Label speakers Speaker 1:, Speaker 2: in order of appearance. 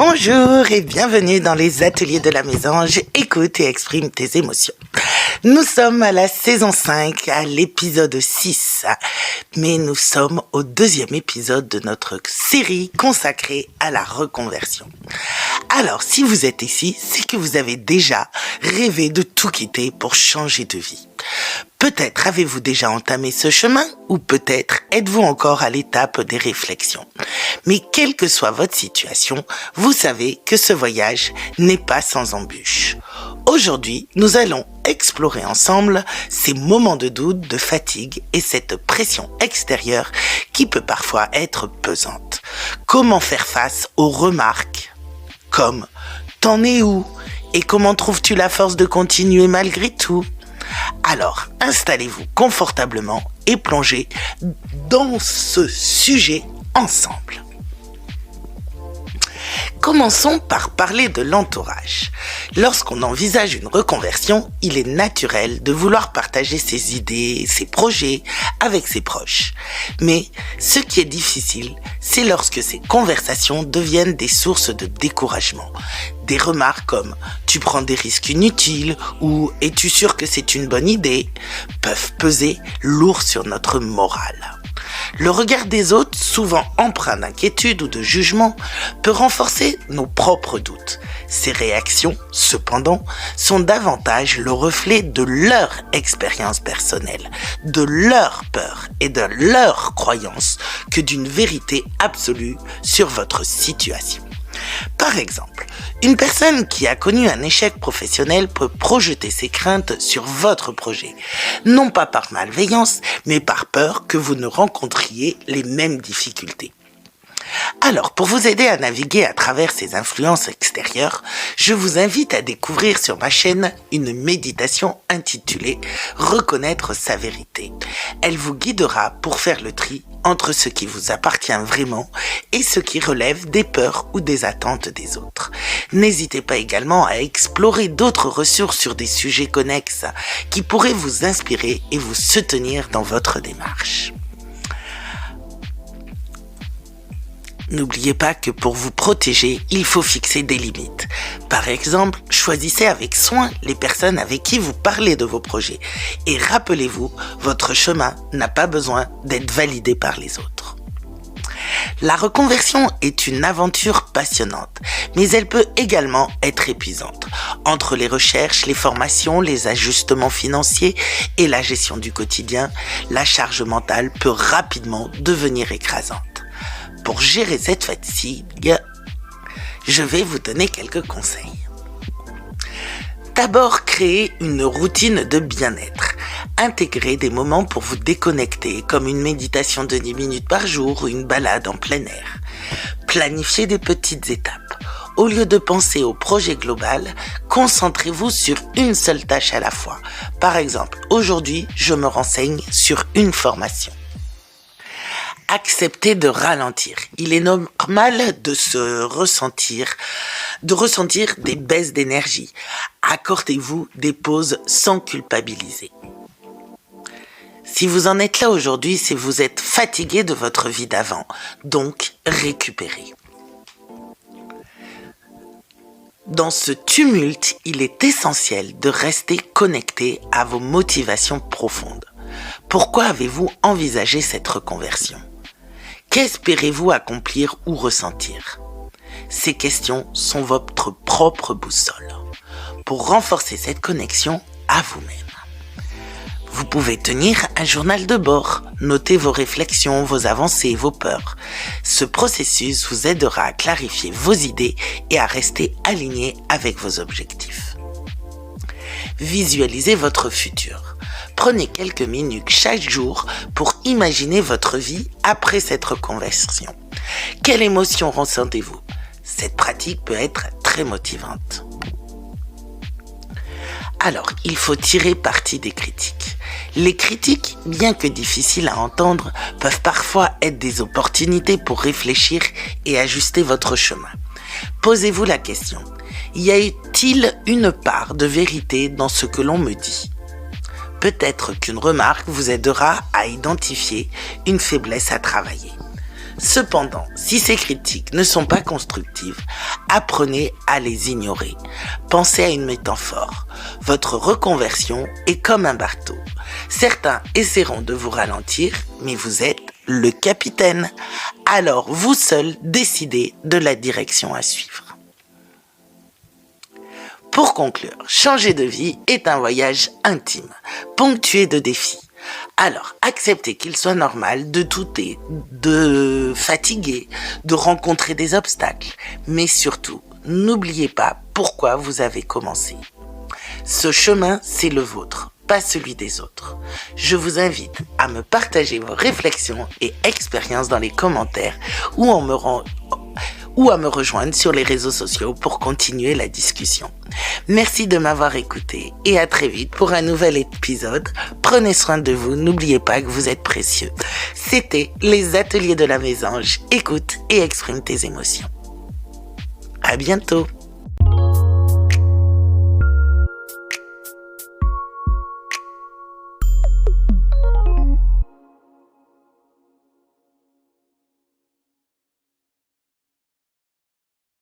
Speaker 1: Bonjour et bienvenue dans les ateliers de la mésange. Écoute et exprime tes émotions. Nous sommes à la saison 5, à l'épisode 6, mais nous sommes au deuxième épisode de notre série consacrée à la reconversion. Alors, si vous êtes ici, c'est que vous avez déjà rêvé de tout quitter pour changer de vie. Peut-être avez-vous déjà entamé ce chemin ou peut-être êtes-vous encore à l'étape des réflexions. Mais quelle que soit votre situation, vous savez que ce voyage n'est pas sans embûches. Aujourd'hui, nous allons explorer ensemble ces moments de doute, de fatigue et cette pression extérieure qui peut parfois être pesante. Comment faire face aux remarques comme « T'en es où ?» et « Comment trouves-tu la force de continuer malgré tout ?» Alors, installez-vous confortablement et plongez dans ce sujet ensemble. Commençons par parler de l'entourage. Lorsqu'on envisage une reconversion, il est naturel de vouloir partager ses idées, ses projets avec ses proches. Mais ce qui est difficile, c'est lorsque ces conversations deviennent des sources de découragement. Des remarques comme « tu prends des risques inutiles » ou « es-tu sûr que c'est une bonne idée ?» peuvent peser lourd sur notre morale. Le regard des autres, souvent empreint d'inquiétude ou de jugement, peut renforcer nos propres doutes. Ces réactions, cependant, sont davantage le reflet de leur expérience personnelle, de leur peur et de leur croyance que d'une vérité absolue sur votre situation. Par exemple, une personne qui a connu un échec professionnel peut projeter ses craintes sur votre projet, non pas par malveillance, mais par peur que vous ne rencontriez les mêmes difficultés. Alors, pour vous aider à naviguer à travers ces influences extérieures, je vous invite à découvrir sur ma chaîne une méditation intitulée « Reconnaître sa vérité ». Elle vous guidera pour faire le tri entre ce qui vous appartient vraiment et ce qui relève des peurs ou des attentes des autres. N'hésitez pas également à explorer d'autres ressources sur des sujets connexes qui pourraient vous inspirer et vous soutenir dans votre démarche. N'oubliez pas que pour vous protéger, il faut fixer des limites. Par exemple, choisissez avec soin les personnes avec qui vous parlez de vos projets. Et rappelez-vous, votre chemin n'a pas besoin d'être validé par les autres. La reconversion est une aventure passionnante, mais elle peut également être épuisante. Entre les recherches, les formations, les ajustements financiers et la gestion du quotidien, la charge mentale peut rapidement devenir écrasante. Pour gérer cette fatigue, je vais vous donner quelques conseils. D'abord, créez une routine de bien-être. Intégrez des moments pour vous déconnecter, comme une méditation de 10 minutes par jour ou une balade en plein air. Planifiez des petites étapes. Au lieu de penser au projet global, concentrez-vous sur une seule tâche à la fois. Par exemple, aujourd'hui, je me renseigne sur une formation. Acceptez de ralentir. Il est normal de ressentir des baisses d'énergie. Accordez-vous des pauses sans culpabiliser. Si vous en êtes là aujourd'hui, c'est que vous êtes fatigué de votre vie d'avant. Donc, récupérez. Dans ce tumulte, il est essentiel de rester connecté à vos motivations profondes. Pourquoi avez-vous envisagé cette reconversion ? Qu'espérez-vous accomplir ou ressentir ? Ces questions sont votre propre boussole pour renforcer cette connexion à vous-même. Vous pouvez tenir un journal de bord, noter vos réflexions, vos avancées, vos peurs. Ce processus vous aidera à clarifier vos idées et à rester aligné avec vos objectifs. Visualisez votre futur. Prenez quelques minutes chaque jour pour imaginer votre vie après cette reconversion. Quelle émotion ressentez-vous ? Cette pratique peut être très motivante. Alors, il faut tirer parti des critiques. Les critiques, bien que difficiles à entendre, peuvent parfois être des opportunités pour réfléchir et ajuster votre chemin. Posez-vous la question, y a-t-il une part de vérité dans ce que l'on me dit ? Peut-être qu'une remarque vous aidera à identifier une faiblesse à travailler. Cependant, si ces critiques ne sont pas constructives, apprenez à les ignorer. Pensez à une métaphore. Votre reconversion est comme un bateau. Certains essaieront de vous ralentir, mais vous êtes le capitaine. Alors, vous seul décidez de la direction à suivre. Pour conclure, changer de vie est un voyage intime, ponctué de défis. Alors, acceptez qu'il soit normal de douter, de fatiguer, de rencontrer des obstacles. Mais surtout, n'oubliez pas pourquoi vous avez commencé. Ce chemin, c'est le vôtre, pas celui des autres. Je vous invite à me partager vos réflexions et expériences dans les commentaires ou à me rejoindre sur les réseaux sociaux pour continuer la discussion. Merci de m'avoir écouté et à très vite pour un nouvel épisode. Prenez soin de vous, n'oubliez pas que vous êtes précieux. C'était les ateliers de la Mésange. Écoute et exprime tes émotions. À bientôt.